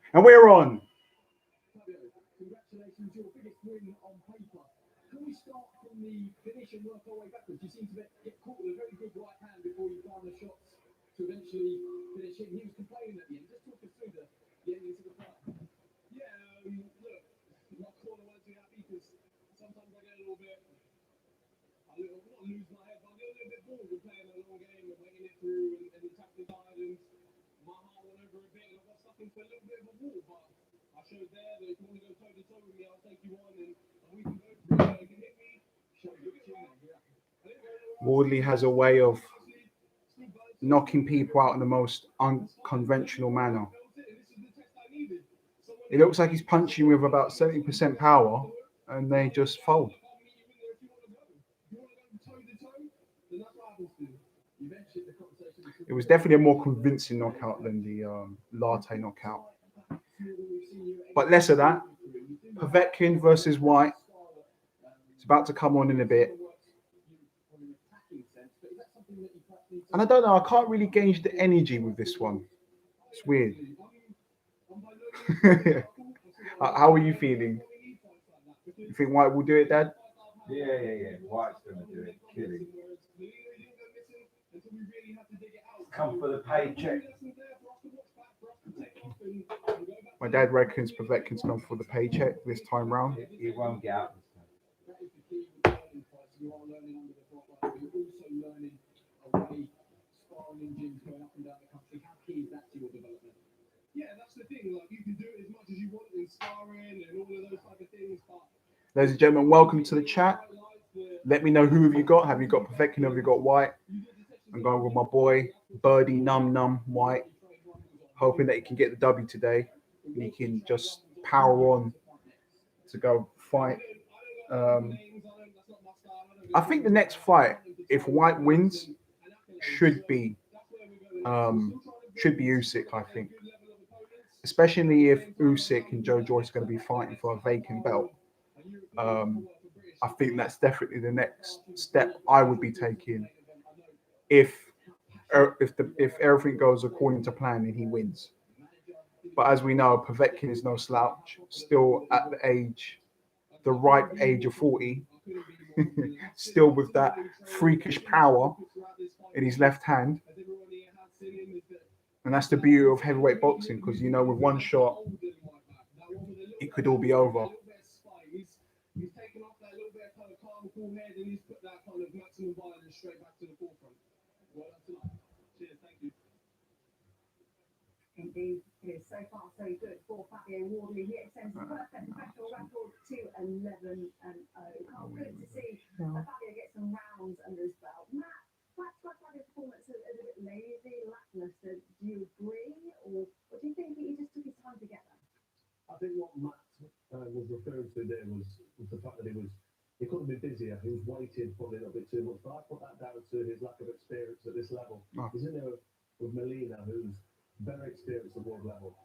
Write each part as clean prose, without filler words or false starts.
And we're on. Congratulations, your biggest win on paper. Can we start from the finish and work our way backwards? You seem to get caught with a very good right hand before you found the shots to eventually finish it. He was complaining at the end. Just talk us through the ending to the fight. Yeah, look, my corner weren't too happy because sometimes I get a little bit, not lose my head, but I get a little bit bored with playing a long game and waiting it through and the tactics side, and my heart went over a bit and I got stuck into a little bit of a wall, but I showed there that if you want to go toe to toe with me, I'll take you on and we can go through it. You can hit me. Show me good chin. Wardley has a way of knocking people out in the most unconventional manner. It looks like he's punching with about 70% power and they just fold. It was definitely a more convincing knockout than the latte knockout. But less of that. Povetkin versus Whyte. It's about to come on in a bit. And I don't know, I can't really gauge the energy with this one. It's weird. How are you feeling? You think Whyte will do it, Dad? Yeah. Whyte's going to do it. Kill him. Come for the paycheck. My dad reckons Povetkin's gone for the paycheck this time round. He won't get out this time. Yeah, that's the thing. Like, you can do it as much as you want in sparring and all of those type of things. But ladies and gentlemen, welcome to the chat. Let me know who have you got. Have you got Povetkin? Have you got Whyte? I'm going with my boy Birdie Num Whyte, hoping that he can get the W today and he can just power on to go fight. I think the next fight, if Whyte wins, should be Usyk, I think. Especially if Usyk and Joe Joyce are going to be fighting for a vacant belt. I think that's definitely the next step I would be taking if everything goes according to plan and he wins. But as we know, Povetkin is no slouch, still at the ripe age of 40, still with that freakish power in his left hand. And that's the beauty of heavyweight boxing, because, you know, with one shot, it could all be over. He's taken off that little bit of kind of calm, cool head, and he's put that kind of maximum violence straight back to the forefront. Well done tonight. Cheers, thank you. Indeed, it is so far so good for Fabio Wardley. He extends his perfect professional record to 11-0. Good to see Fabio get some rounds under his belt. Matt, perhaps Fabio's performance is a bit lazy, lackluster. Do you agree, or do you think he just took his time to get there? I think what Matt was referring to there was the fact that he couldn't be busier. He was waiting probably a little bit too much. But I put that down to his lack of experience at this level. He's in there with Molina, who's very experienced at world level.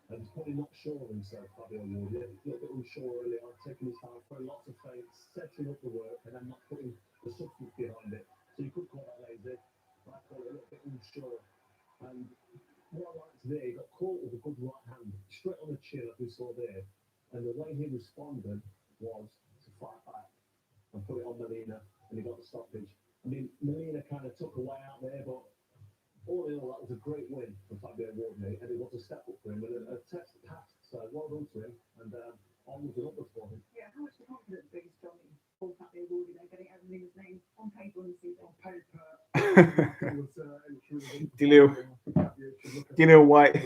And he's probably not sure of himself, Fabio Wardley. A little bit unsure early on, taking his time, throwing lots of feints, setting up the work, and then not putting the substance behind it. So you could call that lazy. I call it a little bit unsure. And what I liked today, he got caught with a good right hand, straight on the chin, like we saw there. And the way he responded was to fight back and put it on Molina, and he got the stoppage. I mean, Molina kind of took a way out there, but all in all, that was a great win for Fabio Wardley, and it was a step up for him, and a test passed. So well done to him, and onwards and upwards for him. Yeah, how much the confidence being strong for Fabio Wardley, they're getting everything's name on paper on the season? On paper, Dillian Whyte.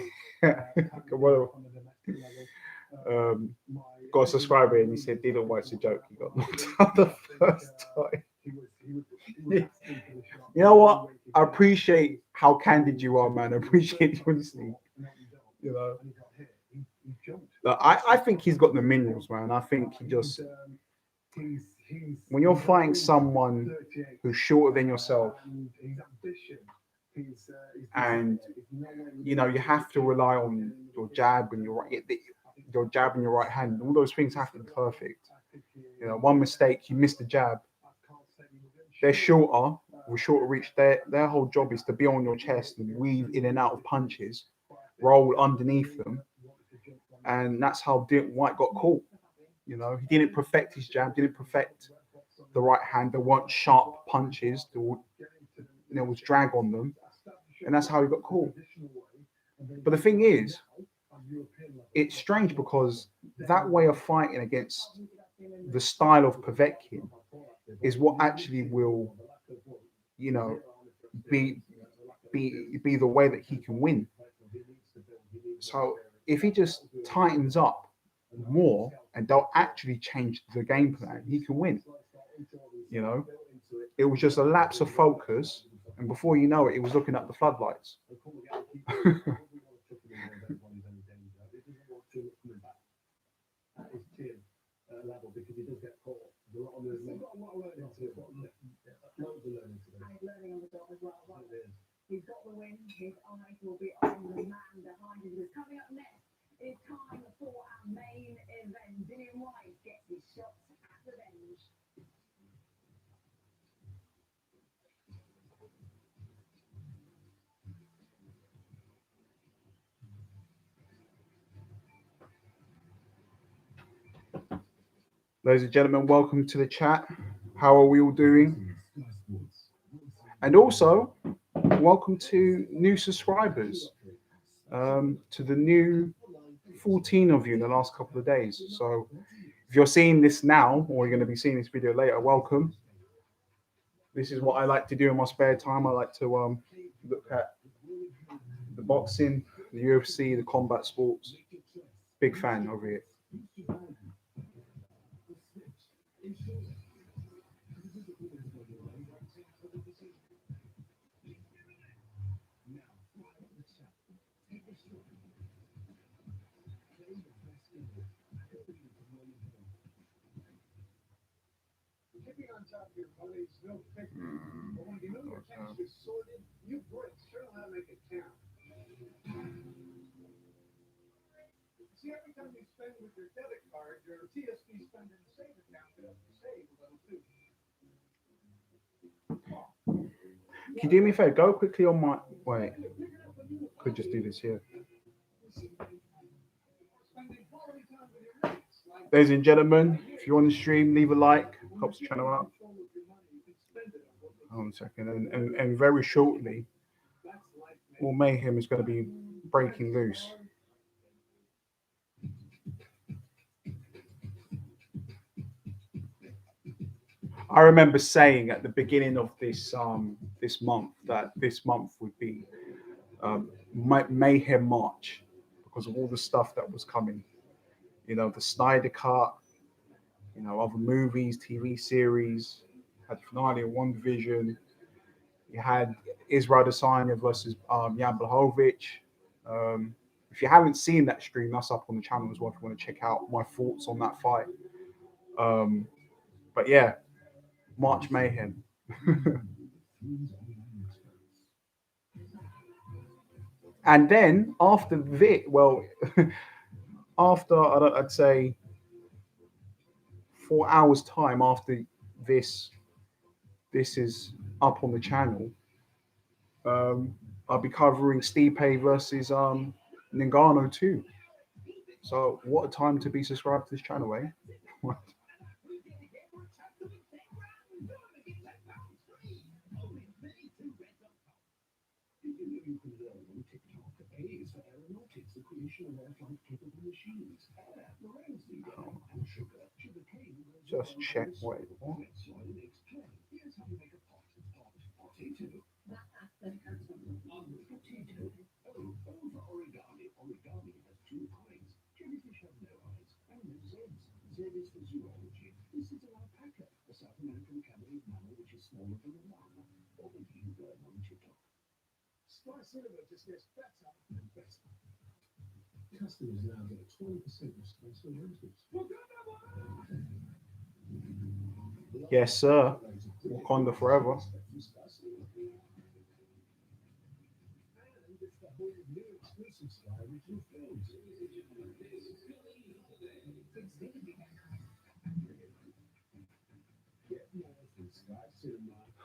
Got a subscriber and he said Dillian Whyte's a joke. He got knocked out the first time. You know what? I appreciate how candid you are, man. I appreciate you honesty. You know, I think he's got the minerals, man. I think he just, when you're fighting someone who's shorter than yourself, and you know you have to rely on your jab and your jab and your right hand. All those things have to be perfect. You know, one mistake, you miss the jab. They're shorter, with shorter reach, their whole job is to be on your chest and weave in and out of punches, roll underneath them, and that's how Dillian Whyte got caught. You know, he didn't perfect his jab, didn't perfect the right hand. There weren't sharp punches. There was drag on them, and that's how he got caught. But the thing is, it's strange because that way of fighting against the style of Povetkin is what actually will, you know, be the way that he can win. So if he just tightens up more and don't actually change the game plan, he can win. You know, it was just a lapse of focus, and before you know it, he was looking at the floodlights. Level because he does get caught. There's a lot of movement. Loads of learning to do. And learning on the job as well. He's got the win. His eyes will be on the man behind him. Coming up next, it's time for our main event. Dillian Whyte gets his shots at the bench. Ladies and gentlemen, welcome to the chat. How are we all doing? And also, welcome to new subscribers, to the new 14 of you in the last couple of days. So if you're seeing this now, or you're going to be seeing this video later, welcome. This is what I like to do in my spare time. I like to look at the boxing, the UFC, the combat sports. Big fan over here. On top of your money is no picture. But when you know your cash is sorted, you break. Sure know how to make it count. See, every time you spend with your debit card, your TSP spend in the save account will save a little too. Can you do me a favor? Go quickly on my wait. Could just do this here. Ladies and gentlemen, if you're on the stream, leave a like, helps the channel out. Hold on a second, and very shortly, all mayhem is going to be breaking loose. I remember saying at the beginning of this this month that this month would be mayhem March because of all the stuff that was coming. You know, the Snyder Cut, you know, other movies, TV series, had the finale of One Division. You had Israel Adesanya versus Jan Blachowicz. If you haven't seen that stream, that's up on the channel as well if you want to check out my thoughts on that fight. But yeah, March mayhem. And then after well, after I'd say 4 hours time after this is up on the channel, I'll be covering Stipe versus Ngannou too. So what a time to be subscribed to this channel, eh? Just check. Wait. What? Customers now get 20% response on rentals. Yes, sir. Wakanda forever.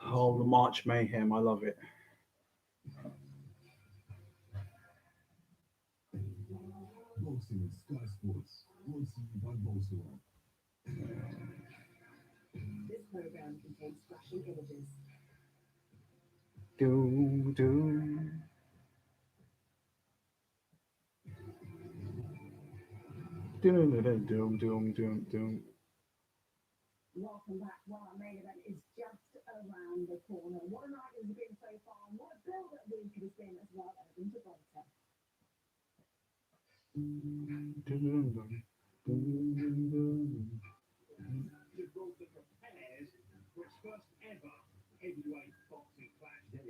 Oh, the March Mayhem. I love it. Boxing, Sky Sports. Boxing by Boxing. This program contains flashing images. Doom, doom. Doom, doom, doom, doom, doom, doom. Welcome back. Well, our main event is just around the corner. What a night it has been so far, and what a build-up week it has been as well. Over to Bolter.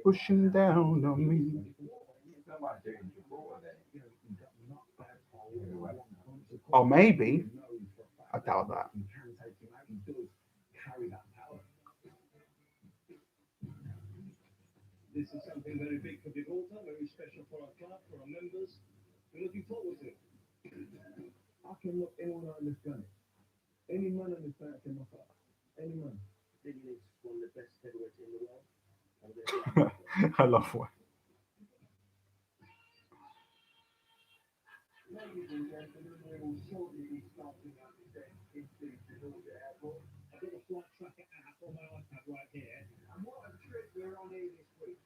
Pushing down on me. Oh, maybe. I doubt that. This is something very big for Gibraltar, very special for our club, for our members. We're looking forward to it. I can look anyone understand it. Any man on this planet can knock out. Any man. Dillian is one of the best heavyweights in the world. I love it. Ladies and gentlemen, we will shortly be starting our descent into Gibraltar Airport. I've got the flight tracker app on my iPad right here. And what a trip we're on here this week.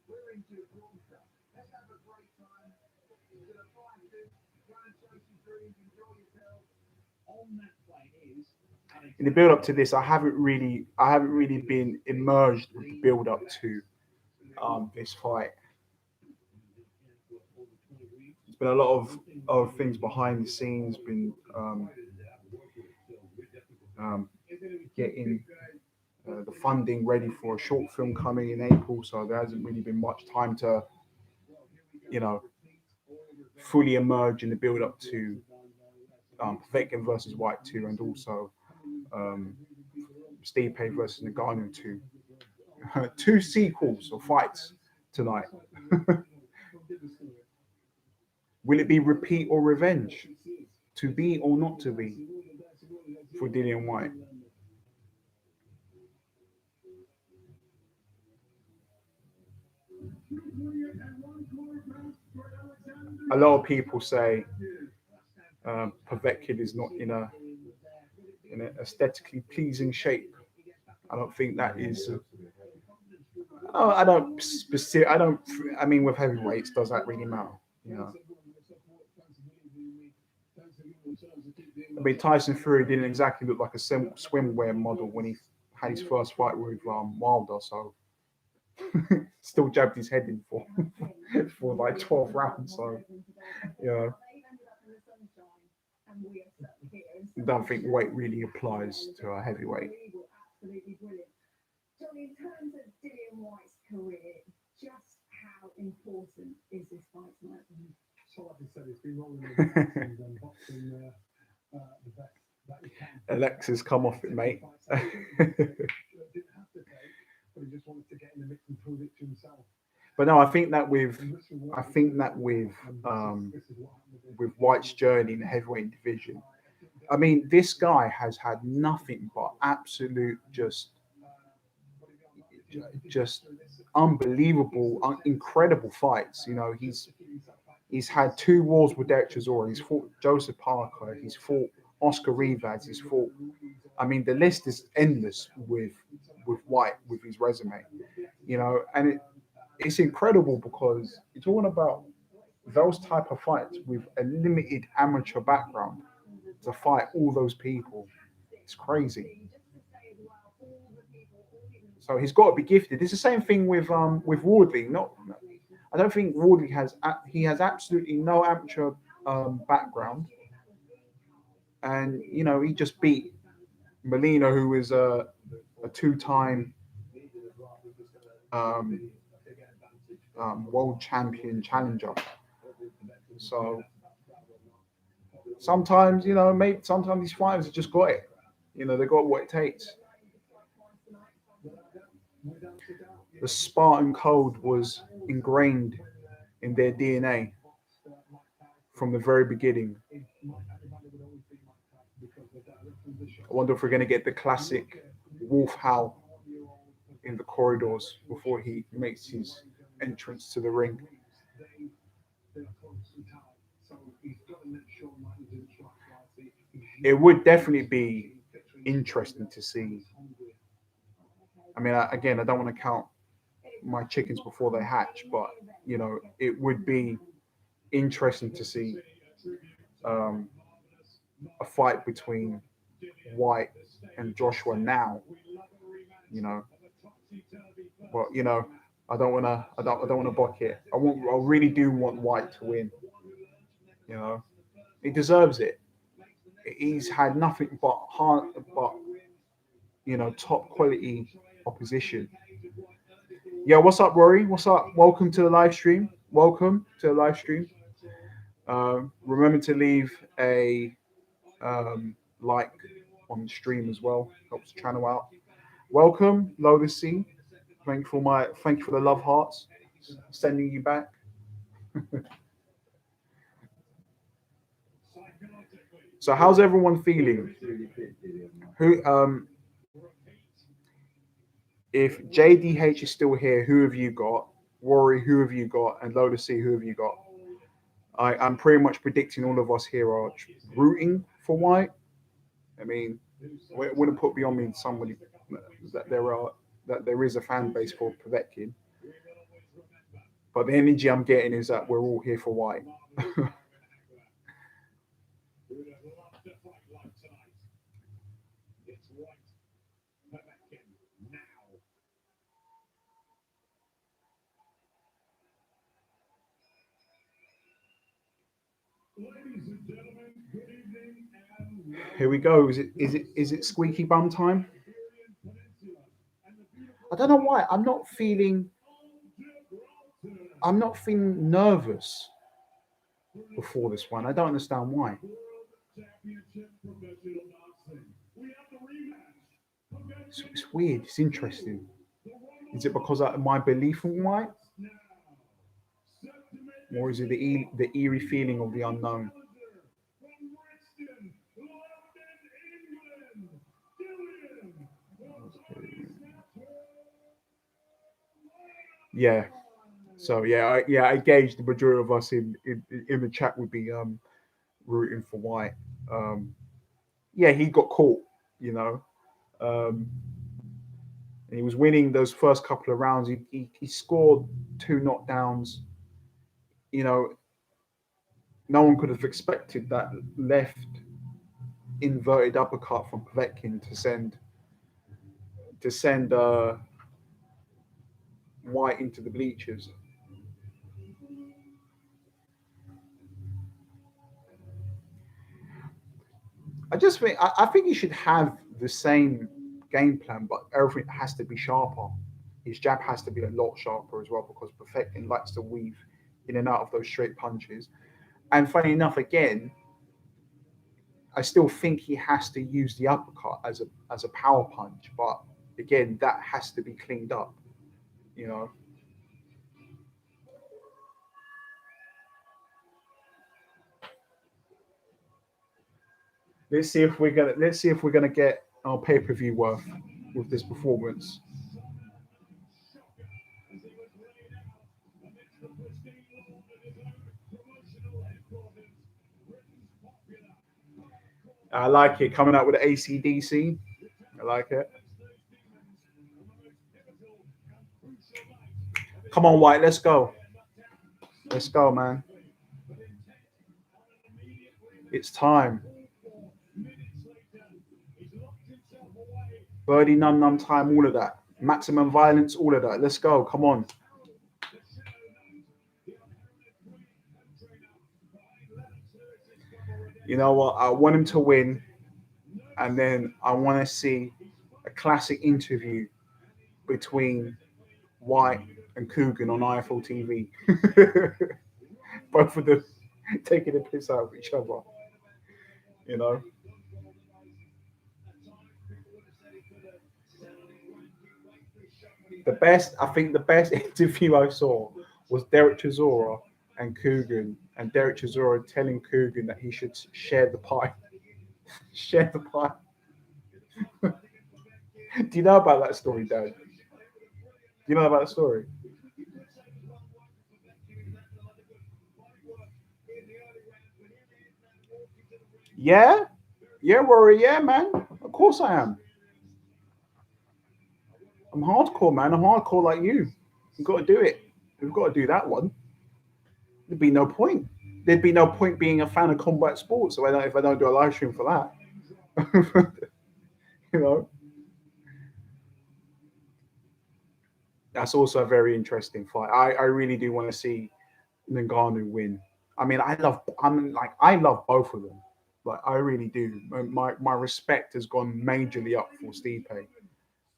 We're in Gibraltar. Let's have a great time. You're going to find it. Go and chase your dreams, enjoy yourself. On that plane is In the build up to this, I haven't really been immersed with the build up to this fight. There's been a lot of things behind the scenes, been getting the funding ready for a short film coming in April, so there hasn't really been much time to, fully emerge in the build up to Povetkin versus Whyte 2, and also Stipe versus Ngannou 2. Two sequels of fights tonight. Will it be repeat or revenge? To be or not to be for Dillian Whyte? A lot of people say Povetkin is not in an aesthetically pleasing shape. I don't think that is. I mean, with heavyweights, does that really matter? I mean, Tyson Fury didn't exactly look like a swimwear model when he had his first fight with Wilder, so still jabbed his head in for like 12 rounds. So, I don't think weight really applies to a heavyweight. Johnny, in terms of Dillian Whyte's career, just how important is this fight tonight? So like I said, it's been rolling over boxing and boxing the best that he can. Alexa's come off it, mate. Didn't have to take, but he just wanted to get in the mix and prove it to himself. But no, I think that with White's journey in the heavyweight division, I mean, this guy has had nothing but absolute just unbelievable, incredible fights. He's had 2 wars with Derek Chisora. He's fought Joseph Parker. He's fought Oscar Rivas. He's fought. I mean, the list is endless with Whyte, with his resume. And it's incredible because you're talking about those type of fights with a limited amateur background to fight all those people. It's crazy. So he's got to be gifted. It's the same thing with Wardley. I don't think Wardley has absolutely no amateur background, and he just beat Molina, who is a 2-time world champion challenger. So sometimes sometimes these fighters have just got it. They got what it takes. The Spartan code was ingrained in their DNA from the very beginning. I wonder if we're going to get the classic wolf howl in the corridors before he makes his entrance to the ring. It would definitely be interesting to see. I mean, again, I don't want to count my chickens before they hatch, but you know, it would be interesting to see um, a fight between White and Joshua now. You know, but you know, I don't want to buck it. I really do want White to win. You know, he deserves it. He's had nothing but but you know, top quality opposition. Yeah, what's up, Rory? What's up? Welcome to the live stream. Welcome to the live stream. Remember to leave a like on the stream as well. Helps the channel out. Welcome, Lotus C. Thank you for the love hearts. Sending you back. So how's everyone feeling? Who if JDH is still here, who have you got? Rory, who have you got? And Lotus C, who have you got? I'm pretty much predicting all of us here are rooting for White. I mean, it wouldn't put beyond me somebody that there is a fan base for Povetkin. But the energy I'm getting is that we're all here for White. Here we go. Is it squeaky bum time? I don't know why. I'm not feeling nervous before this one. I don't understand why. It's weird. It's interesting. Is it because of my belief in White? Or is it the eerie feeling of the unknown? Yeah. So I gauge the majority of us in the chat would be rooting for White. Yeah, he got caught, you know. And he was winning those first couple of rounds. He scored 2 knockdowns. You know, no one could have expected that left inverted uppercut from Povetkin to send White into the bleachers. I think he should have the same game plan, but everything has to be sharper. His jab has to be a lot sharper as well because Povetkin likes to weave in and out of those straight punches. And funny enough, again, I still think he has to use the uppercut as a power punch, but again, that has to be cleaned up, you know. Let's see if we're gonna get our pay-per-view worth with this performance. I like it coming out with ACDC. I like it. Come on, White, let's go. Let's go, man. It's time. Birdie num num time, all of that. Maximum violence, all of that. Let's go. Come on. You know what? I want him to win, and then I want to see a classic interview between White and Coogan on IFL TV. Both of them taking the piss out of each other. You know? I think the best interview I saw was Derek Chisora and Coogan, and Derek Chisora telling Coogan that he should share the pie. Share the pie. Do you know about that story, Dad? You know about the story? Yeah, yeah, Rory. Yeah, man. Of course I am. I'm hardcore, man. I'm hardcore like you. You've got to do it. We've got to do that one. There'd be no point. There'd be no point being a fan of combat sports if I don't do a live stream for that. you know, that's also a very interesting fight. I really do want to see Ngannou win. I mean, I love both of them. Like I really do. My respect has gone majorly up for Stipe.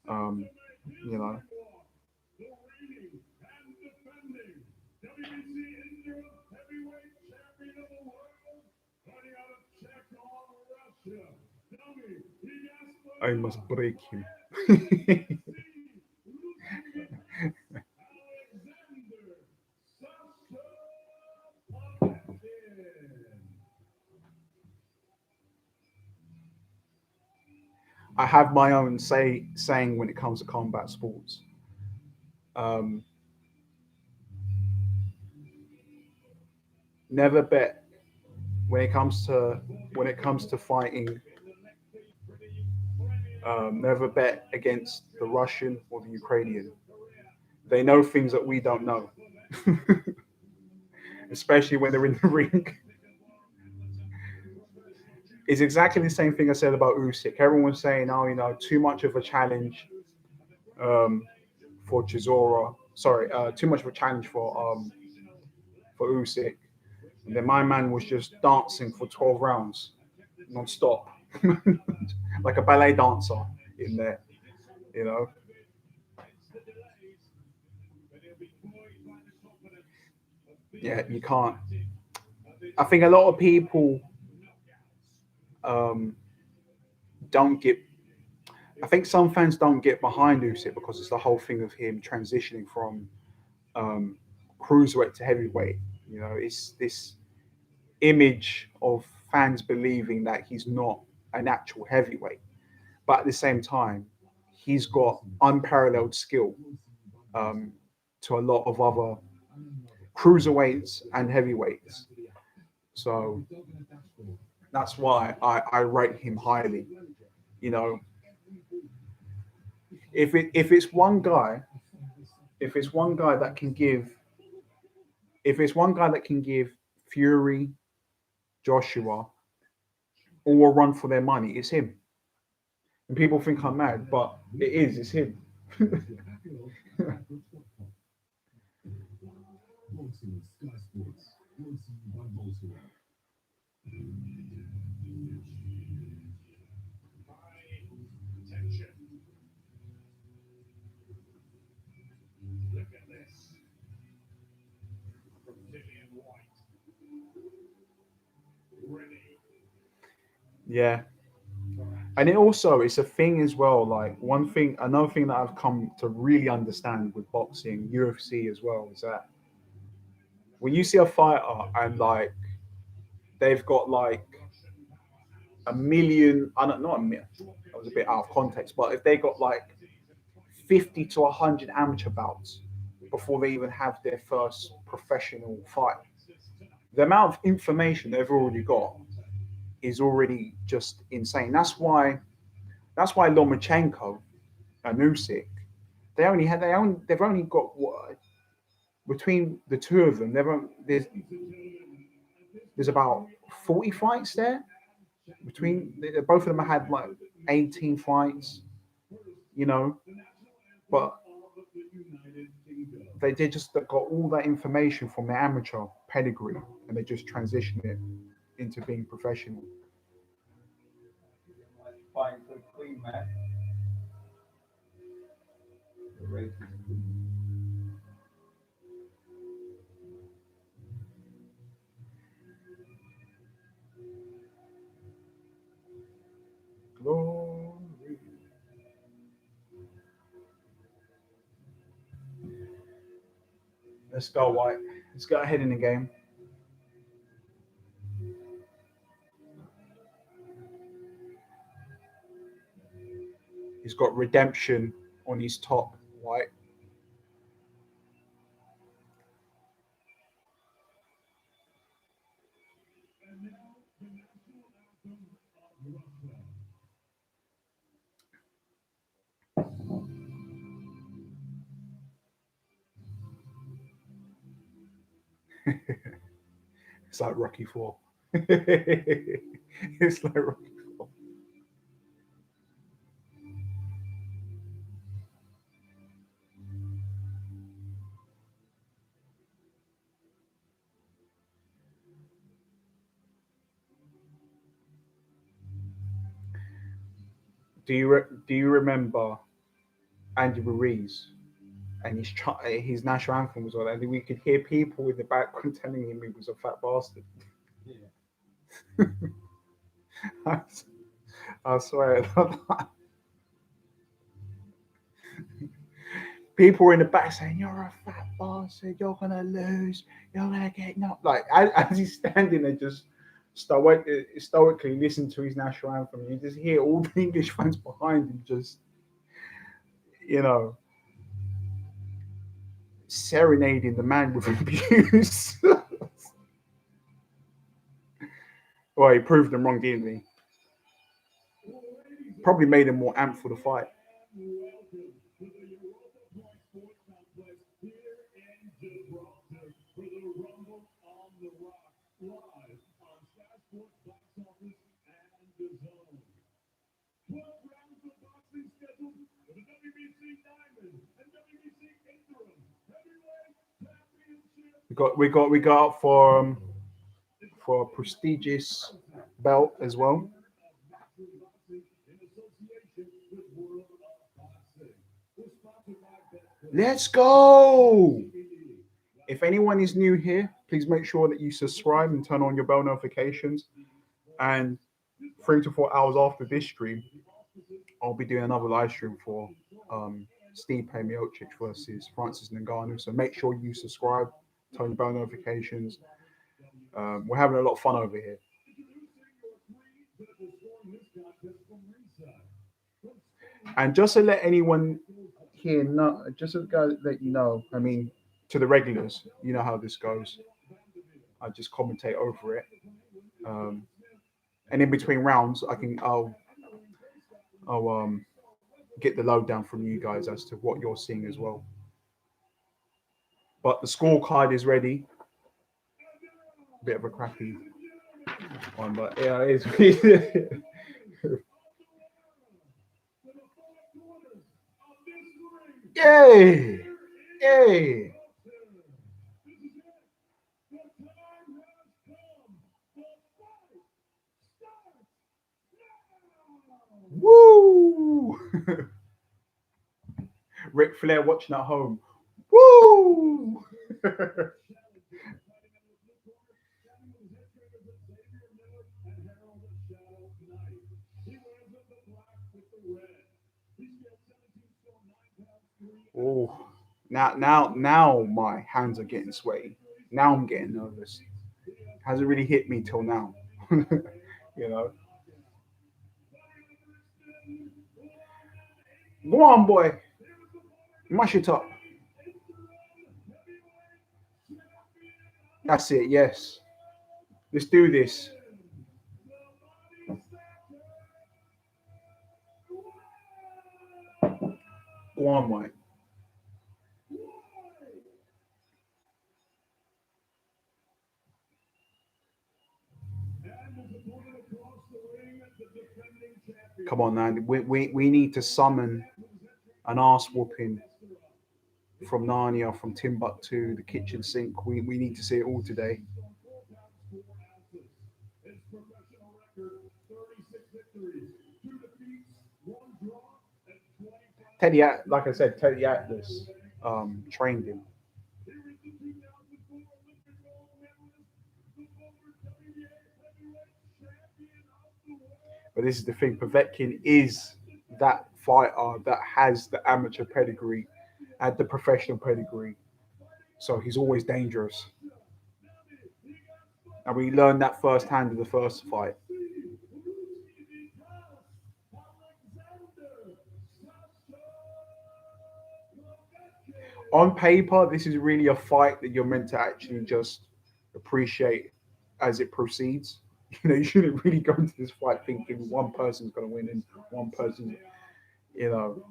Um, you know, I must break him. I have my own saying when it comes to combat sports. Um, never bet when it comes to fighting. Never bet against the Russian or the Ukrainian. They know things that we don't know, especially when they're in the ring. It's exactly the same thing I said about Usyk. Everyone was saying, "Oh, too much of a challenge um, for Chisora. Sorry, too much of a challenge for Usyk." And then my man was just dancing for 12 rounds, non-stop, like a ballet dancer in there. You know, yeah, you can't. I think a lot of people um, don't get. I think some fans don't get behind Usyk because it's the whole thing of him transitioning from um, cruiserweight to heavyweight. It's this image of fans believing that he's not an actual heavyweight, but at the same time, he's got unparalleled skill um, to a lot of other cruiserweights and heavyweights. So that's why I rate him highly. You know, if it's one guy, if it's one guy that can give, if it's one guy that can give Fury, Joshua all a run for their money, it's him. And people think I'm mad, but it's him. Look at this from Dillian Whyte. Ready. Yeah, and it's a thing as well. Like another thing that I've come to really understand with boxing, UFC as well, is that when you see a fighter and like they've got like a million, I don't not a million, that was a bit out of context, but if they got like 50 to 100 amateur bouts before they even have their first professional fight, the amount of information they've already got is already just insane. That's why Lomachenko and Usyk, they've only got what, between the two of them, there's about 40 fights there between both of them had like 18 fights, you know, but they just got all that information from their amateur pedigree and they just transition it into being professional. Fighting for the Queen, man. The race is Queen. Glory. Let's go, White. Let's go ahead in the game. He's got redemption on his top, White. It's like Rocky Four. It's like Rocky Four. Do you remember Andy Ruiz and his national anthem was on, and we could hear people in the background telling him he was a fat bastard. Yeah. I swear. People were in the back saying, "You're a fat bastard. You're gonna lose. You're gonna get knocked." Like as he's standing there, just stoically listen to his national anthem. You just hear all the English fans behind him, just you know, serenading the man with abuse. Well, he proved them wrong, didn't he? Probably made him more amped for the fight. We got up for a prestigious belt as well. Let's go! If anyone is new here, please make sure that you subscribe and turn on your bell notifications. And 3 to 4 hours after this stream, I'll be doing another live stream for Stipe Miocic versus Francis Ngannou. So make sure you subscribe, turn your bell notifications. We're having a lot of fun over here. And just to let anyone here know, just to let you know, I mean, to the regulars, you know how this goes. I just commentate over it. And in between rounds, I'll get the lowdown from you guys as to what you're seeing as well. But the scorecard is ready. Bit of a crappy one, but yeah, it is. Yay! Yay! Woo! Ric Flair watching at home. Woo! Oh, now my hands are getting sweaty. Now I'm getting nervous. Hasn't really hit me till now. You know. Go on, boy. Mash it up. That's it. Yes. Let's do this. Go on, boy. Come on, man. We need to summon an ass whooping from Narnia, from Timbuktu, the kitchen sink. We need to see it all today. Like I said, Teddy Atlas trained him. But this is the thing, Povetkin is that fighter that has the amateur pedigree and the professional pedigree. So he's always dangerous. And we learned that firsthand in the first fight. On paper, this is really a fight that you're meant to actually just appreciate as it proceeds. You shouldn't really go into this fight thinking one person's going to win and one person, you know.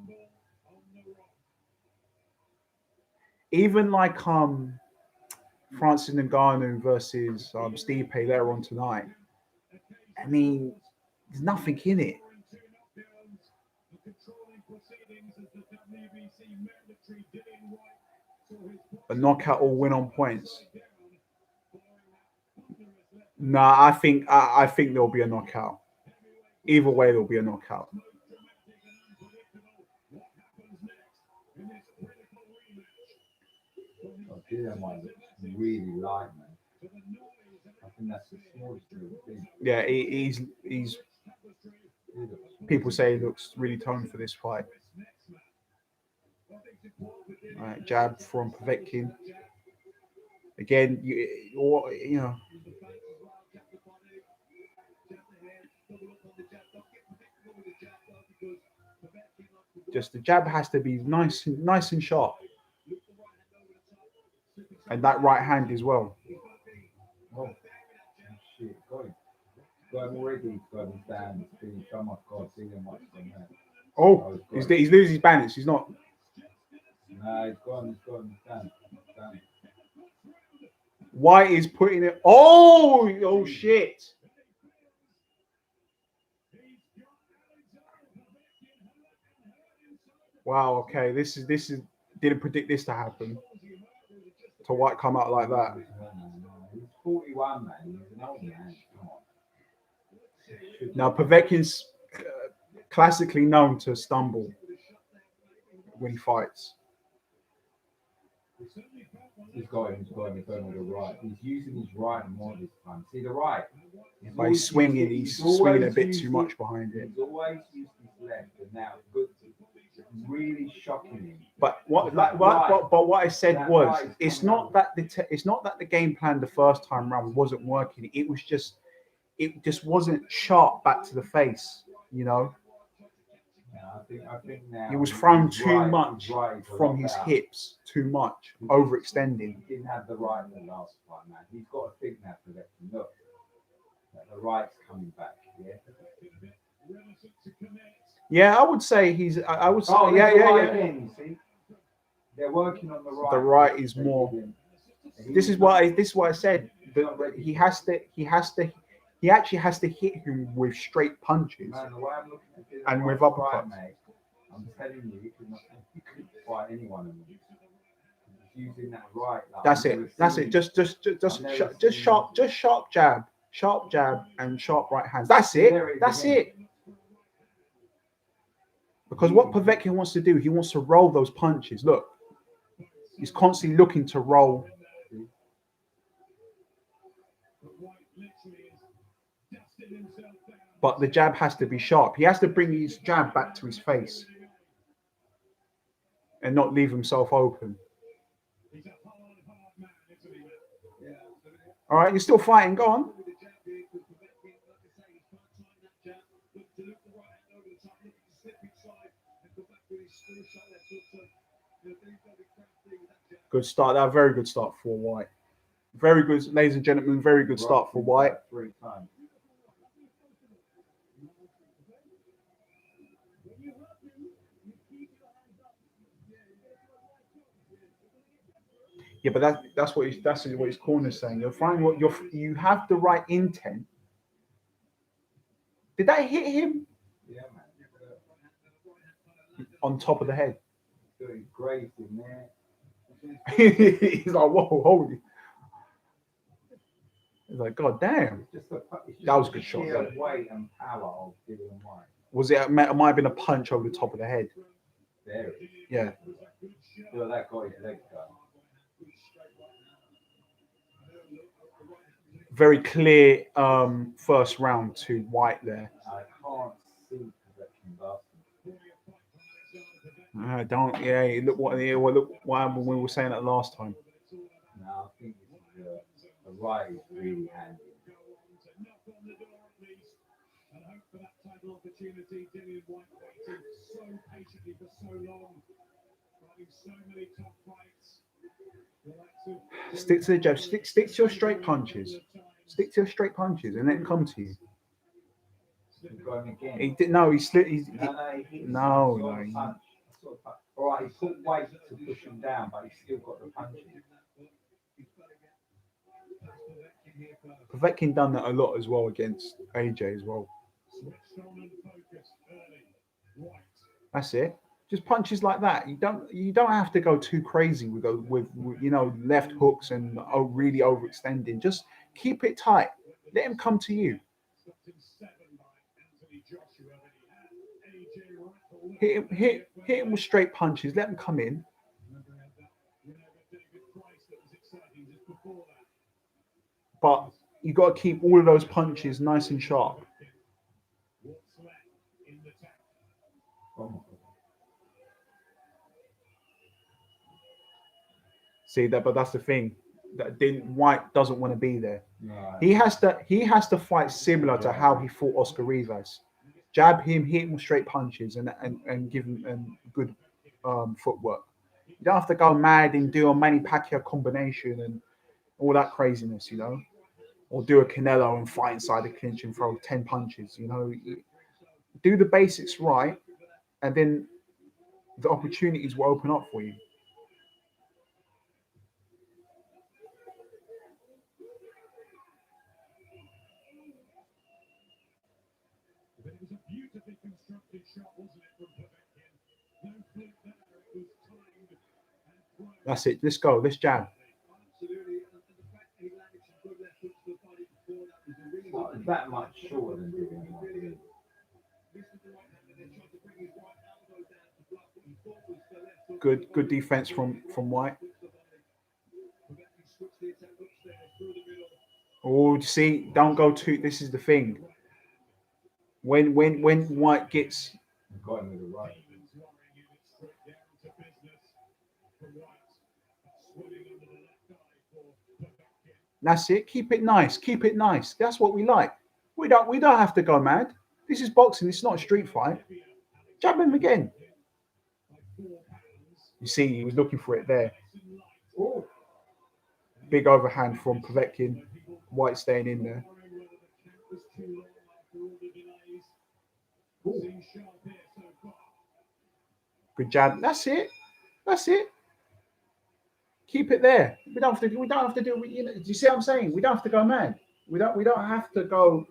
Even like Francis Ngannou versus Stipe later on tonight. I mean, there's nothing in it. A knockout or win on points. Nah, I think there'll be a knockout. Either way, there'll be a knockout. Dillian Whyte really light, man. I think that's the smallest thing. Yeah, he's. People say he looks really toned for this fight. All right, jab from Povetkin. Again, you know. Just the jab has to be nice and sharp, and that right hand as well. Oh, shit, got him. Got him already, got him down. Oh my God, Dillian Whyte's from there. Oh, he's losing his balance. He's not. Nah, he's gone down. Whyte is putting it. Oh shit. Wow. Okay. This is. Didn't predict this to happen. To Whyte come out like that. He's 41, man. He's an old man. Come on. Now Povetkin's classically known to stumble when he fights. He's going with the right. He's using his right more this time. See the right? But he's swinging a bit too much behind it. He's always used his left, and now good. Really shocking him. But what I said was, it's not that the game plan the first time round wasn't working. It just wasn't sharp back to the face. You know. Yeah, I think now he was thrown too much from his hips, too much, overextending. He didn't have the right in the last fight, man. He's got to think now for that. Look, that the right's coming back. Yeah. Yeah, I would say he's. I would say, yeah. Again, see? They're working on the right. The right is more. This is why I said that he actually has to hit him with straight punches. Man, the way I'm looking at it, and with uppercuts. Right, mate, I'm telling you, you couldn't fight anyone of them. Using that right. Like, That's it. Just sharp jab, and sharp right hands. That's it. Because what Povetkin wants to do, he wants to roll those punches. Look, he's constantly looking to roll. But the jab has to be sharp. He has to bring his jab back to his face and not leave himself open. All right, you're still fighting. Go on. Good start. That very good start for Whyte. Very good, ladies and gentlemen. Very good start for Whyte. 3 times. Yeah, but that's what his corner's saying. You're finding what you have the right intent. Did that hit him? Yeah, man. On top of the head. Great in there. He's like, whoa, holy. He's like, God damn. That was a good shot. The weight and power of Dillian Whyte. Was it? It might have been a punch over the top of the head. There it is. Yeah. Well, that got his leg cut. Very clear first round to Whyte there. I can't see Povetkin bastard. Look what happened when we were saying that last time. No, I think the right is really handy. Stick to the jab. Stick to your straight punches. Stick to your straight punches and let him come to you. He's going again. He did no. He slipped. No, he hit No, him, no, sort of he- punch. Sort of punch. All right, he put weight to push him down, but he still got the punches. Povetkin done that a lot as well against AJ as well. That's it. Just punches like that. You don't have to go too crazy with left hooks and really overextending. Just keep it tight. Let him come to you. Hit him with straight punches. Let him come in. But you got to keep all of those punches nice and sharp. See that, but that's the thing. That White doesn't want to be there. No. He has to fight similar to how he fought Oscar Rivas. Jab him, hit him with straight punches, and give him good footwork. You don't have to go mad and do a Manny Pacquiao combination and all that craziness, or do a Canelo and fight inside the clinch and throw 10 punches. Do the basics right, and then the opportunities will open up for you. But it was a beautifully constructed shot, wasn't it, from Povetkin? No fluke there. It was timed and thrown. That's it. Let's go. Let's jab. Absolutely. And the fact that he landed some good left hooks to the body before that was a really Not that much shorter than Dillian Whyte. This was the right hand and then tried to bring his right elbow down to block what he thought was the left hook. Good defense from White. Povetkin switched the attack upstairs through the middle. Oh, see, don't go too. This is the thing. When White gets, Got him with the right. Stevens worrying him straight down to business for White. Swimming under the left eye for Povetkin. that's it. Keep it nice. Keep it nice. That's what we like. We don't have to go mad. This is boxing. It's not a street fight. Jab him again. You see, he was looking for it there. Oh, Big overhand from Povetkin. White staying in there. Good jab. That's it. That's it. Keep it there. We don't have to do. Do you see what I'm saying? We don't have to go mad. We don't have to go.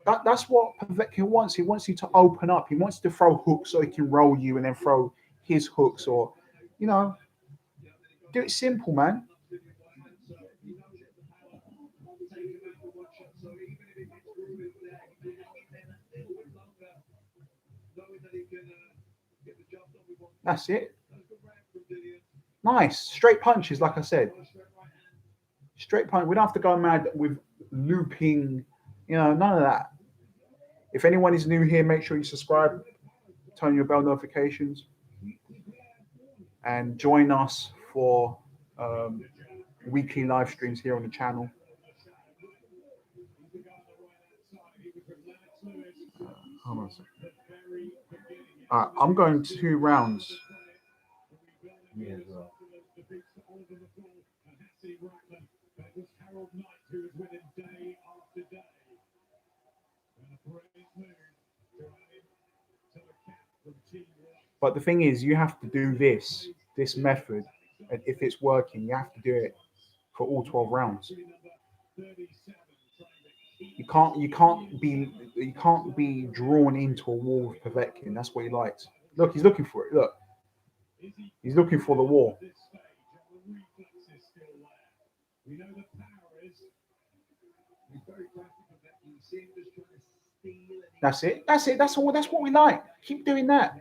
That's what Povetkin wants. He wants you to open up. He wants to throw hooks so he can roll you and then throw his hooks, or do it simple, man. That's it. Nice. Straight punches, like I said. Straight punch. We don't have to go mad with looping, none of that. If anyone is new here, make sure you subscribe, turn your bell notifications, and join us for weekly live streams here on the channel. Hold on a second. I'm going 2 rounds. me as well. But the thing is, you have to do this method, and if it's working, you have to do it for all 12 rounds. You can't be drawn into a wall with Povetkin. That's what he likes. Look, he's looking for it. Look, he's looking for the wall. That's it. That's it. That's all. That's what we like. Keep doing that.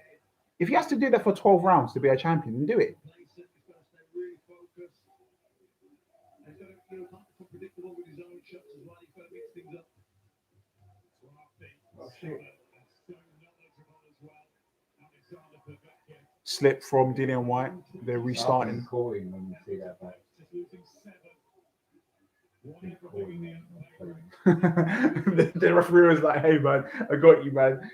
If he has to do that for 12 rounds to be a champion, then do it. Oh, shit. Slip from Dillian Whyte. They're restarting. Calling when you see that back. The referee was like, "Hey man, I got you, man."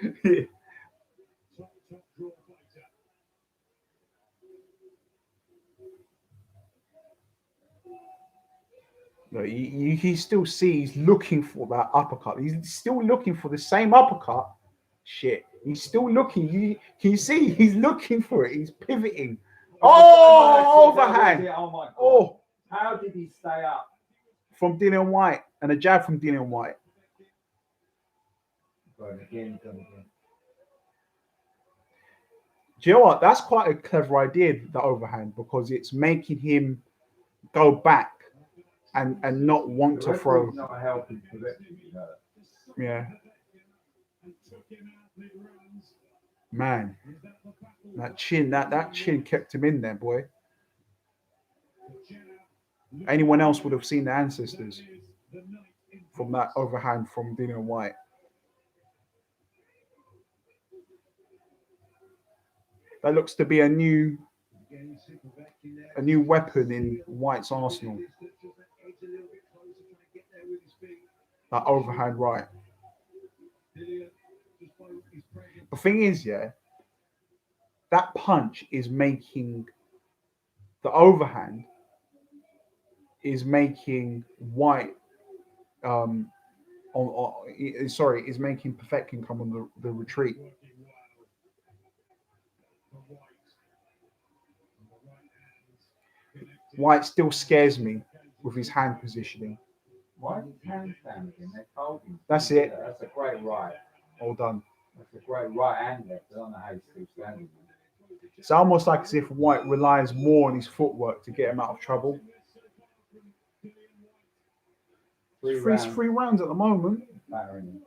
No, you still see he's looking for that uppercut. He's still looking for the same uppercut. Shit, he's still looking. Can you see he's looking for it? He's pivoting. Oh, overhand. Oh my God. Oh, How did he stay up? from Dillian Whyte and a jab from Dillian Whyte. Going again. Do you know what? That's quite a clever idea, the overhand, because it's making him go back and not want to throw. Not helping Povetkin, Yeah. Man, that chin kept him in there, boy. Anyone else would have seen the ancestors from that overhand from Dillian Whyte. That looks to be a new weapon in White's arsenal. That overhand right. The thing is, yeah, that punch is making the overhand is making White is making Povetkin come on the retreat. White still scares me with his hand positioning. Why is his hands down again? They told him. That's it. That's a great right. All done. That's a great right and left. I don't know how he's still standing. It's almost like as if White relies more on his footwork to get him out of trouble. Three rounds at the moment. Battering.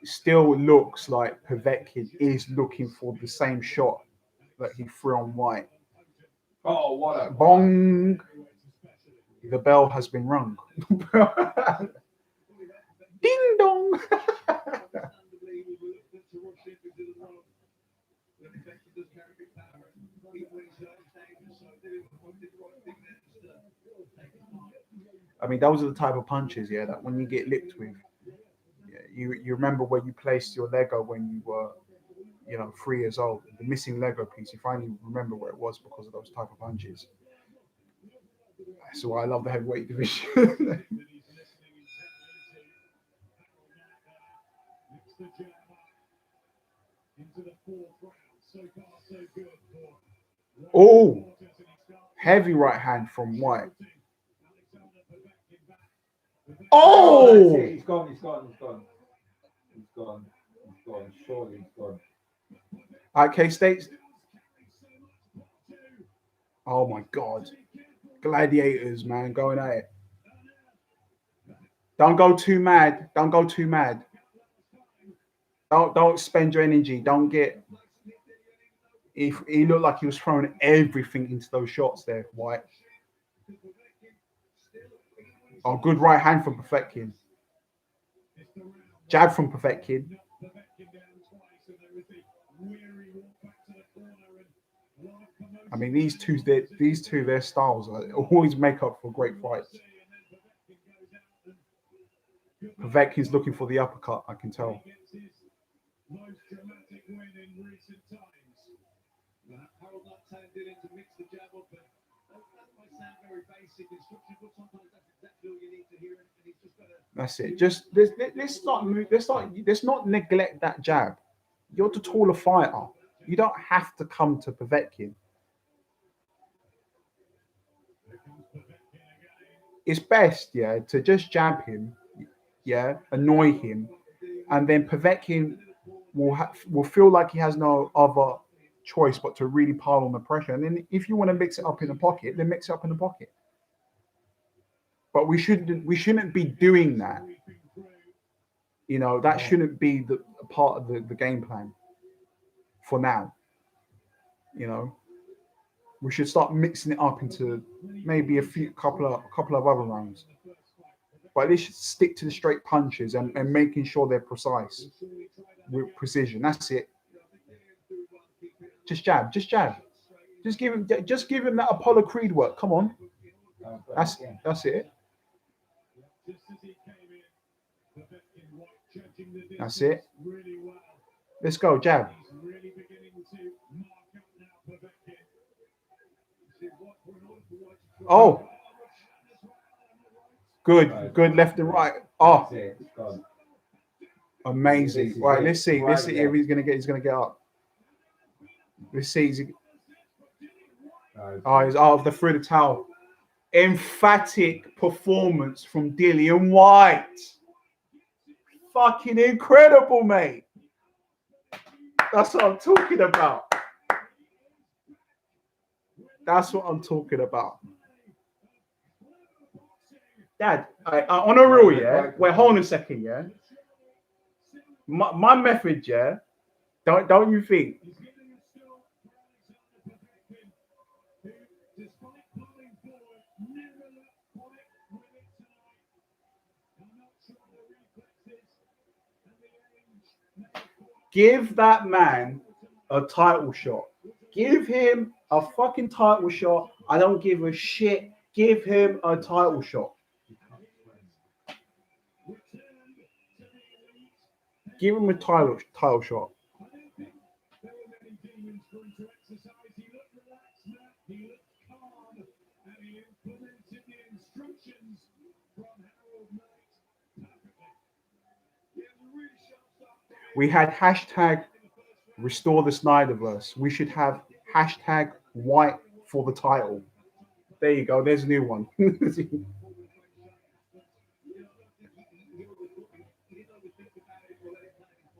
Still looks like Povetkin is looking for the same shot that he threw on White. Oh, what a Bong! The bell has been rung. Ding dong! I mean, those are the type of punches, yeah, that when you get licked with, you remember where you placed your Lego when you were, 3 years old. The missing Lego piece, you finally remember where it was because of those type of punches. That's why I love the heavyweight division. Oh, heavy right hand from White. Oh, he's gone. Surely he's gone. K States. Oh my God. Gladiators, man, going at it. Don't go too mad. Don't spend your energy. Don't get. If he looked like he was throwing everything into those shots there, White. Oh, good right hand from Povetkin. Jab from Povetkin. I mean, these two, their styles always make up for great fights. Povetkin's looking for the uppercut, I can tell. That's it. Just let's not neglect that jab. You're the taller fighter. You don't have to come to Povetkin. It's best, yeah, to just jab him, yeah, annoy him, and then Povetkin will feel like he has no other choice but to really pile on the pressure. And then if you want to mix it up in the pocket, then mix it up in the pocket. But we shouldn't be doing that. That shouldn't be the part of the game plan for now. We should start mixing it up into maybe a couple of other rounds. But at least stick to the straight punches and making sure they're precise with precision. That's it. Just jab. Just give him that Apollo Creed work. Come on. That's it. That's it. Let's go, jab. Oh, good left and right. Oh, That's it. It's gone. amazing. This is Right, it. let's see. Right Let's see if there. he's gonna get up. Let's see. No, He's out of the through the towel. Emphatic performance from Dillian Whyte. Fucking incredible, mate. That's what I'm talking about. That's what I'm talking about. Dad, on a real, yeah. Wait, hold on a second, yeah. My method, yeah. Don't you think? Give that man a title shot. Give him a fucking title shot. I don't give a shit. Give him a title shot. Give him a title shot. We had hashtag restore the Snyderverse. We should have hashtag White for the title. There you go. There's a new one.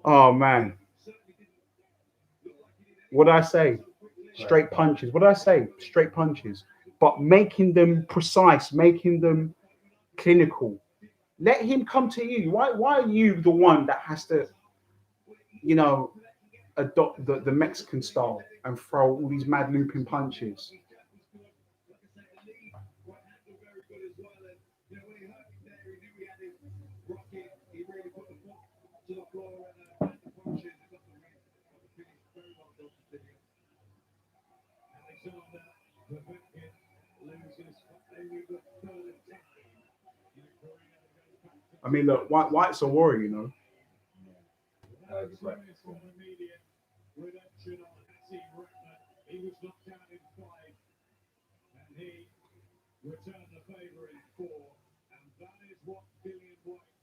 Oh man. What did I say? Straight punches. What did I say? Straight punches. But making them precise, making them clinical. Let him come to you. Why are you the one that has to, adopt the Mexican style and throw all these mad looping punches? I mean, look, White's a warrior, you know. it's right.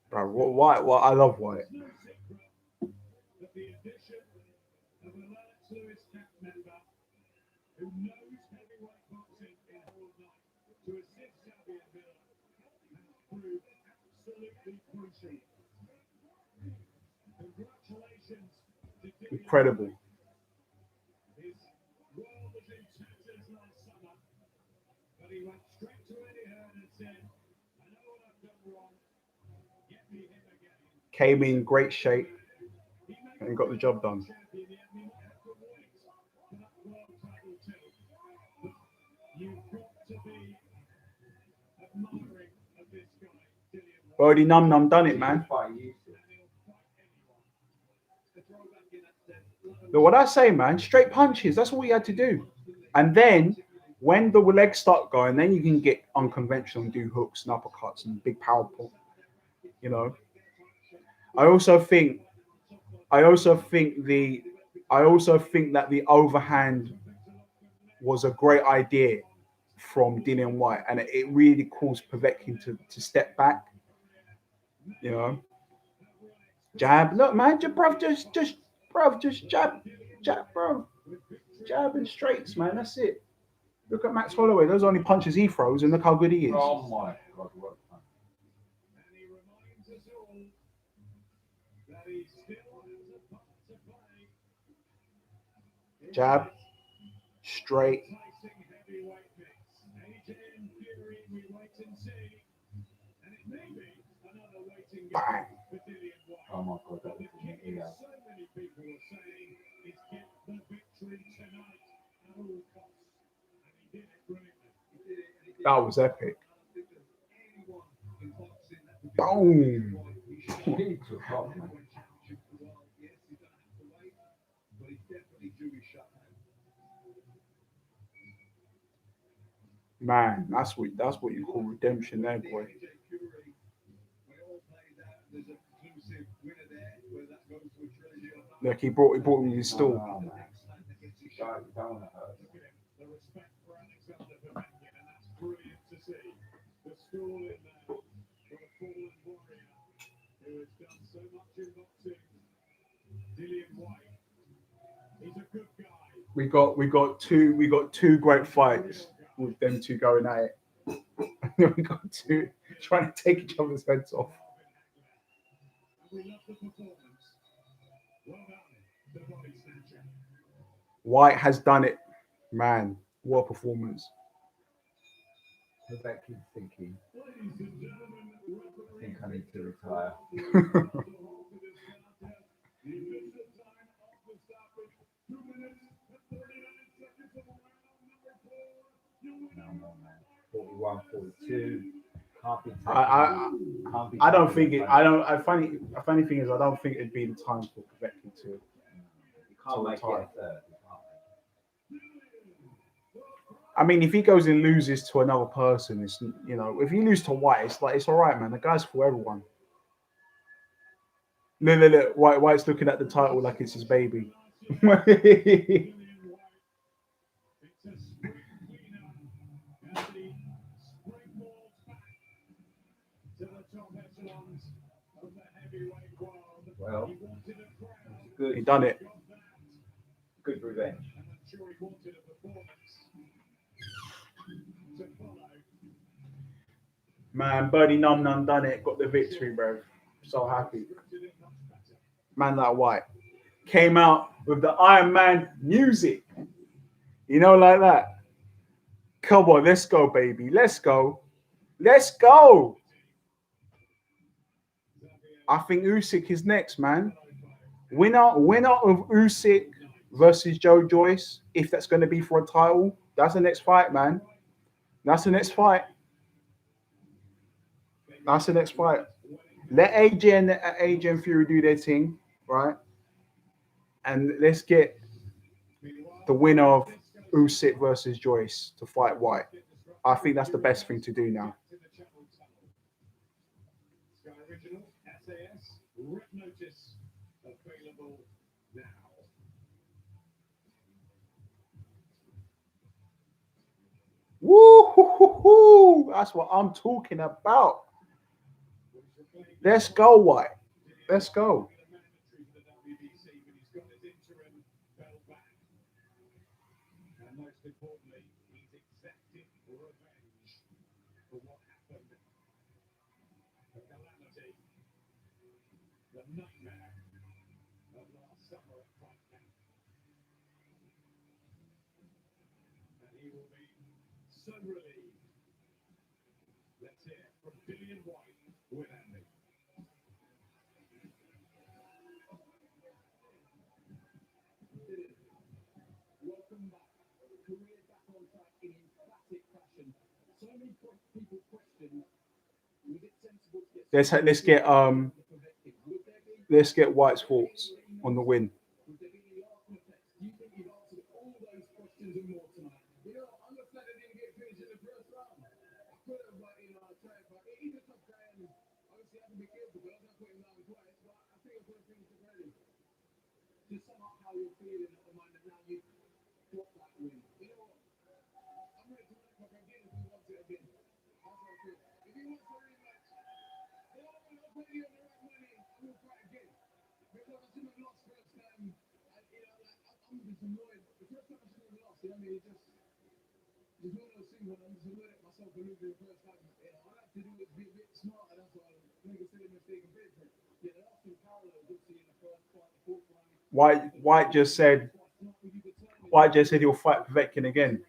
Bro, White, I love White. Incredible. Came in great shape and got the job done. Already num done it, man. But what I say, man, straight punches. That's all you had to do. And then when the legs start going, then you can get unconventional and do hooks and uppercuts and big power pull. You know. I also think that the overhand was a great idea from Dillian Whyte, and it really caused Povetkin to step back. You know, jab. Look, man, just jab, bro, jab and straights, man. That's it. Look at Max Holloway. Those are only punches he throws, and look how good he is. Oh my God, what fun. Jab, straight, bang. Oh my God, that was yeah. That was epic. Boom. He took off, man. Man, that's what you call redemption there, boy. Look, he brought me his stool. Oh, man. You don't want to hurt. school in there for the fallen warrior who has done so much in boxing. Dillian Whyte. He's a good guy. We got two great fights with them two going at it. And then we got two trying to take each other's heads off. We love the performance. Well done, the body snatcher. White has done it, man. What a performance! Povetkin's thinking, Ladies and gentlemen, I think I need to retire. the official time of the stoppage, 2 minutes and 39 seconds of round number 4. You win No more, man. 41, 42. Can't be can't be I don't taking think it. that time. I find it. A funny thing is, I don't think it'd be the time for Povetkin to. You can't make it retire. a third. You can't. I mean, if he goes and loses to another person, it's if you lose to White, it's all right, man. The guy's for everyone. Look. White's looking at the title like it's his baby. Well, it's good. He done it. Good revenge. Man, Bernie Num Num done it. Got the victory, bro. So happy. Man like White came out with the Iron Man music. Like that. Come on, let's go, baby. Let's go. Let's go. I think Usyk is next, man. Winner of Usyk versus Joe Joyce. If that's going to be for a title, that's the next fight, man. That's the next fight. That's the next fight. Let AJ and Fury do their thing, right? And let's get the winner of Usyk versus Joyce to fight White. I think that's the best thing to do now. Sky Original SAS Red Notice available now. Woo! That's what I'm talking about. Let's go, White. Let's go. And most importantly, he's exacted revenge for what happened. The calamity, the nightmare of last summer at Fight Camp. And he will be so relieved. Let's hear from Dillian Whyte with Andy. Welcome back. Career back on track in emphatic fashion. So many people question, was it sensible to get Let's get White's thoughts on the win. would there be any lasting effects? Do you think you've answered all those questions and more tonight? I'm upset I didn't get finished in the first round. I could have, tried, but it is a tough guy, and obviously I have to be careful, but I was not putting him down twice, but I think I could have finished it ready. Just sum up how you're feeling at the moment now you've got that win. You know what? I'm ready to make my again if he wants it again. That's how I feel. If he wants a rematch, I'll put you on the right money and we'll fight again. Because I shouldn't have lost first time. And, I'm just annoyed. The first time I shouldn't have lost, it's just one of those things when I'm just annoyed at myself for losing the first time. All I have to do is be a bit smarter, that's all. Make a silly mistake and pay for it. The last two parallels, obviously, in the first fight, the fourth round. White just said he'll fight Povetkin again.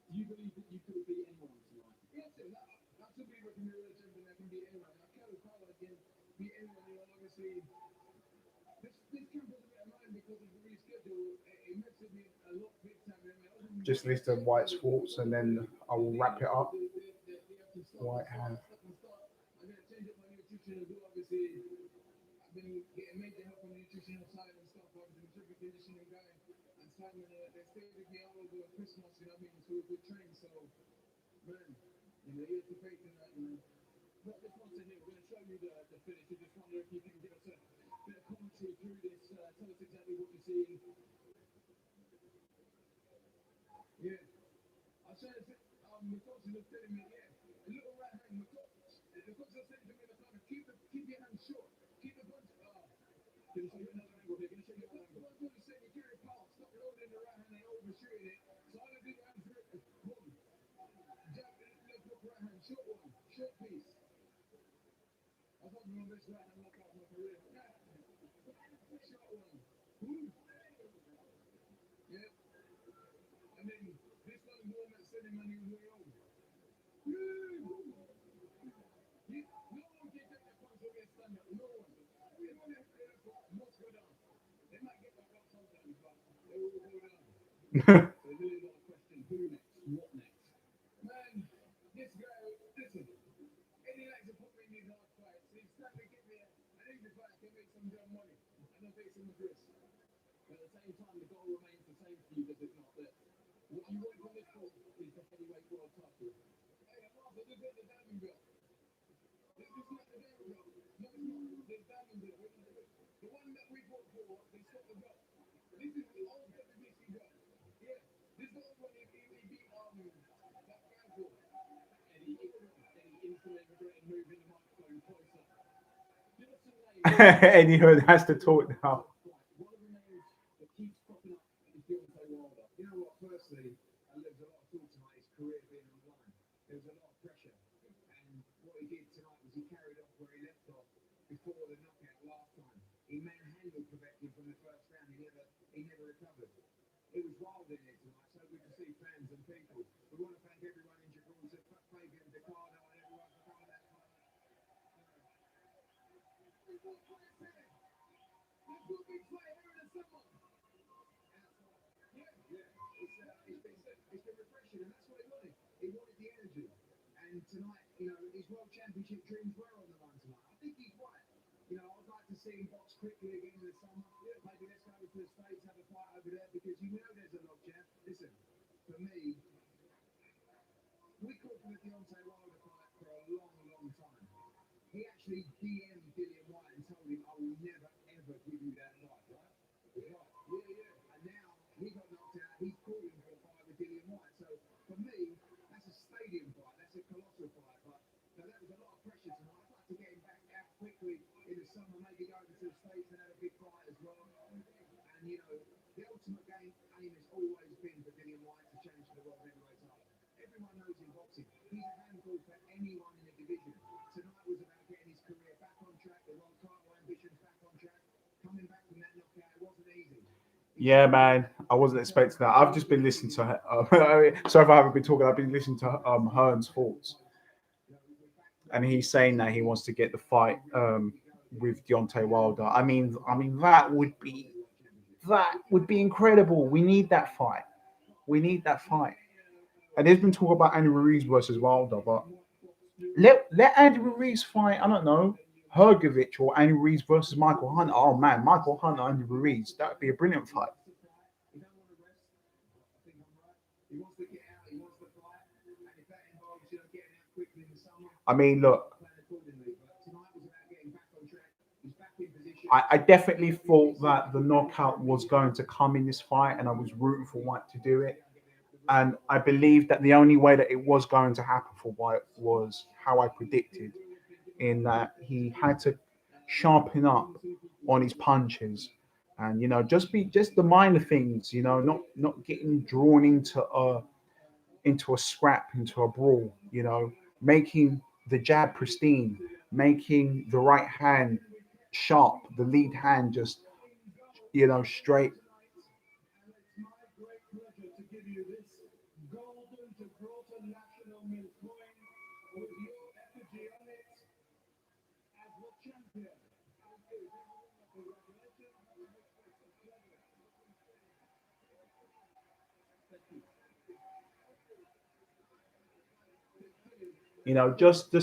Do you believe that you could have beat anyone tonight? Yes, that's a big recommendation that I can beat anyone. I can't recall again beat anyone. Obviously, Just listen White's thoughts and then I will wrap it up. White has. I've been getting major help on the nutritional side and stuff. I've been triple conditioning going, and Simon, they stayed with me all over Christmas, you know what I mean? So we could train. So, man, you know, you have to faith in that, you know. But just once again, we're going to show you the finish. I just wonder if you can give us a bit of commentary through this. Tell us exactly what you're seeing. Yeah. I said, the coach was telling me, yeah, a little right hand. The coach was saying to me, the kind of keep your hand short. Keep the punch. Can you show you another angle here? Can you show you another angle? That's what he's saying. You carry power. Stop loading the right hand and overshooting it. So all I do is hand through it. Boom. Jab, left hook, right hand. Short one. Short piece. I thought my best right hand knockout of my career. Short one. Boom. Yeah. And then this one is one that's sending money on your own. No one can take that punch against stand up. No one. Everyone has to must go down. They might get back up sometimes, but they will go down. So there's really a lot of questions. Who next? What next? Man, this guy, listen, Eddie likes to put me in these hard fights. He's trying to get me an easy fight. I can make some damn money. And I'm facing the Chris. But at the same time, the goal remains the same for you, does it not? That what you want from this fight is the heavyweight world title. Hey, I'm not going to get the diamond belt. This is not the diamond belt. No, it's not. There's diamond belt. The one that we fought for, they stopped the belt. This is the old WBC belt. Yeah, this is the old one he beat that guy for. Eddie instantly regretted moving the microphone closer. Give us some names. Anyone has to talk now. One of the names that keeps popping up is Deontay Wilder. You know what? Firstly, there's a lot of talk about his career being on the line. There's a lot of pressure, and what he did tonight was he carried off where he left off before the knockout last time. He manhandled Povetkin from the first round. He never recovered. It was wild in there tonight. So good to see fans and people. We want to thank everyone in Gibraltar, Fabian Ricardo, and everyone for coming out tonight. That's what I said. That's what we play here in the summer. Yeah. It's been refreshing, and that's what he wanted. He wanted the energy. And tonight, you know, his world championship dreams were on the line tonight. I think he's right. You know, I'd like to see him box quickly again in the summer. Maybe let's go to the States, have a fight over there, because you know there's a lot, Jeff. Listen, for me, we called for the Deontay Wilder fight for a long, long time. He actually DM'd Dillian Whyte and told him, I will never, ever give you that fight, right? Yeah. And now he got knocked out. He's calling for a fight with Dillian Whyte. So for me, that's a stadium fight. That's a colossal fight. But that was a lot of pressure tonight. I'd like to get him back out quickly in the summer, maybe go over to the States and have a big fight as well. And, you know, the ultimate aim has always been for Dillian Whyte to change the world heavyweight title. Everyone knows in boxing, he's a handful for anyone in the division. Tonight was about getting his career back on track, the world title ambitions back on track. Coming back from that knockout, it wasn't easy. Yeah, man, I wasn't expecting that. I've just been listening to. Sorry if I haven't been talking. I've been listening to Hearn's thoughts, and he's saying that he wants to get the fight with Deontay Wilder. I mean, that would be incredible. We need that fight. And there's been talk about Andy Ruiz versus Wilder, but let Andy Ruiz fight. I don't know, Hergovich or Andy Ruiz versus Michael Hunter. Oh man, Michael Hunter, Andy Ruiz. That would be a brilliant fight. I mean, look, I definitely thought that the knockout was going to come in this fight, and I was rooting for White to do it. And I believe that the only way that it was going to happen for White was how I predicted, in that he had to sharpen up on his punches, and just the minor things, not getting drawn into a scrap, into a brawl, making the jab pristine, making the right hand sharp, the lead hand just straight. You know, just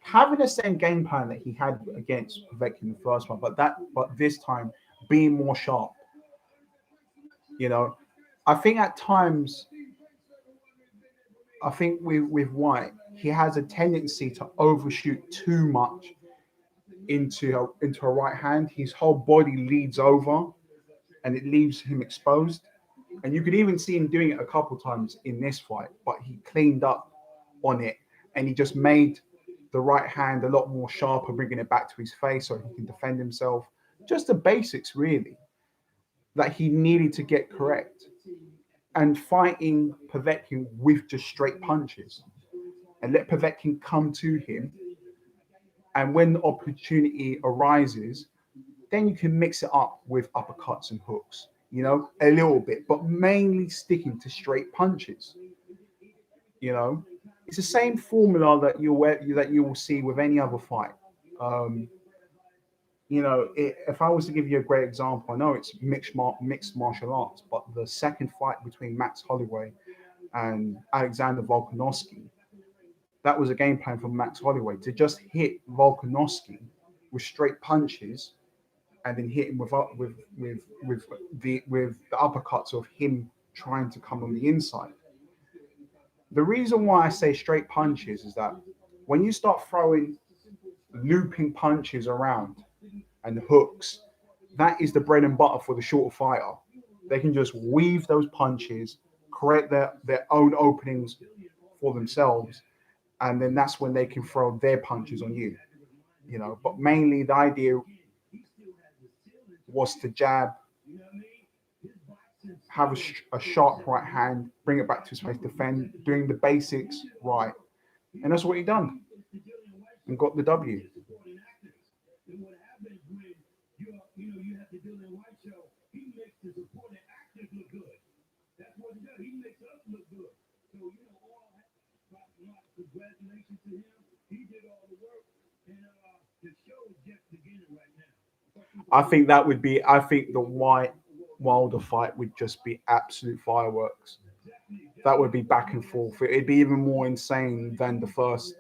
having the same game plan that he had against Povetkin in the first one, but this time being more sharp. You know, I think at times, I think with White, he has a tendency to overshoot too much into a right hand. His whole body leads over, and it leaves him exposed. And you could even see him doing it a couple times in this fight, but he cleaned up on it, and he just made the right hand a lot more sharper, bringing it back to his face so he can defend himself. Just the basics, really, that he needed to get correct. And fighting Povetkin with just straight punches and let Povetkin come to him. And when the opportunity arises, then you can mix it up with uppercuts and hooks, you know, a little bit, but mainly sticking to straight punches. You know, it's the same formula that you will see with any other fight. Um, you know, if I was to give you a great example, I know it's mixed martial arts, but the second fight between Max Holloway and Alexander Volkanovski, that was a game plan from Max Holloway to just hit Volkanovski with straight punches and then hit him with the uppercuts of him trying to come on the inside. The reason why I say straight punches is that when you start throwing looping punches around and hooks, that is the bread and butter for the shorter fighter. They can just weave those punches, create their own openings for themselves, and then that's when they can throw their punches on you. You know, but mainly the idea was to jab, have a sharp right hand, bring it back to his face, defend, doing the basics right. And that's what he done and got the W. And what happens when you have the Dillian Whyte show, he makes the supporting actors look good. That's what he does. He makes us look good. So, congratulations to him. He did all the work. And the show is just beginning right now. I think the White Wilder fight would just be absolute fireworks. That would be back and forth. It'd be even more insane than the first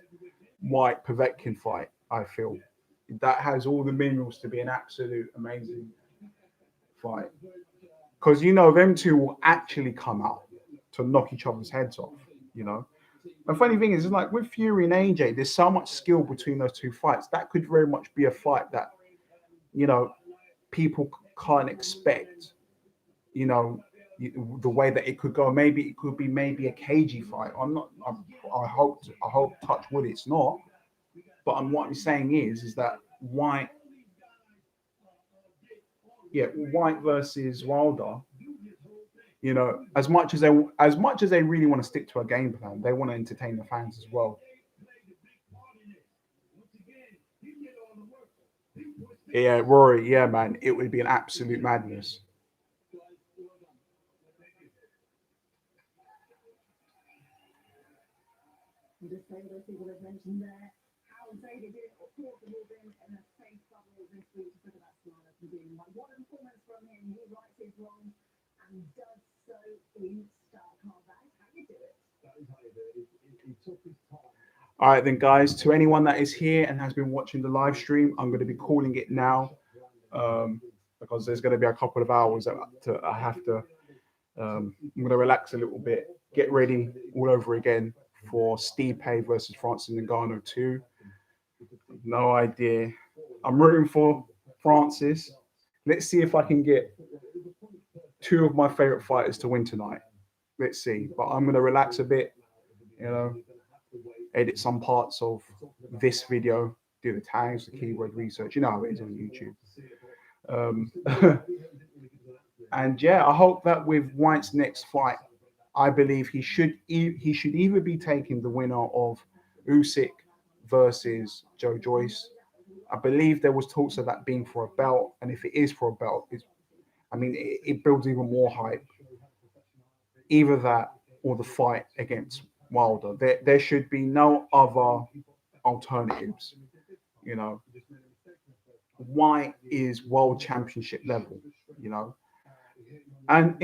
White Povetkin fight, I feel. That has all the minerals to be an absolute amazing fight. Because, you know, them two will actually come out to knock each other's heads off, you know. The funny thing is, like with Fury and AJ, there's so much skill between those two fights. That could very much be a fight that, you know, people can't expect, you know, the way that it could go. Maybe it could be a cagey fight. I hope touch wood it's not. But what I'm saying is that White versus Wilder, you know, as much as they really want to stick to a game plan, they want to entertain the fans as well. Yeah, Rory, yeah, man, it would be an absolute madness. Just say those people have mentioned there. How Xavier did it, of course, and we've been in a safe bubble this week. Look at that smile from Dillian Whyte. What a performance from him. He rights his wrongs and does so in style. That is how you do it. That is how you do it. He took his time. All right, then, guys, to anyone that is here and has been watching the live stream, I'm going to be calling it now because there's going to be a couple of hours that I have to. I'm going to relax a little bit, get ready all over again for Stipe versus Francis Ngannou 2. No idea. I'm rooting for Francis. Let's see if I can get two of my favorite fighters to win tonight. Let's see. But I'm going to relax a bit, you know, edit some parts of this video, do the tags, the keyword research. You know how it is on YouTube. And yeah, I hope that with White's next fight, I believe he should either be taking the winner of Usyk versus Joe Joyce. I believe there was talks of that being for a belt, and if it is for a belt, it builds even more hype. Either that or the fight against Wilder. There should be no other alternatives. You know, White is world championship level. You know, and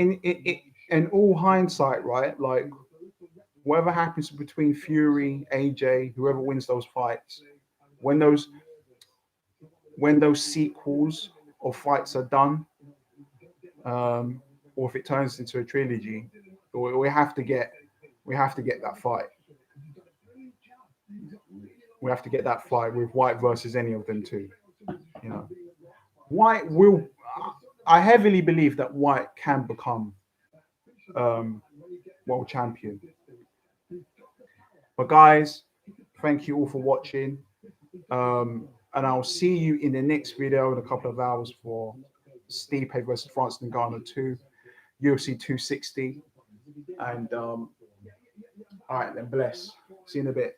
in all hindsight, right? Like whatever happens between Fury, AJ, whoever wins those fights, when those sequels or fights are done, or if it turns into a trilogy, we have to get that fight. We have to get that fight with White versus any of them too. You know, White will. I heavily believe that White can become world champion. But guys, thank you all for watching. And I'll see you in the next video in a couple of hours for Stipe versus Francis Ngannou 2, UFC 260. And all right, then bless. See you in a bit.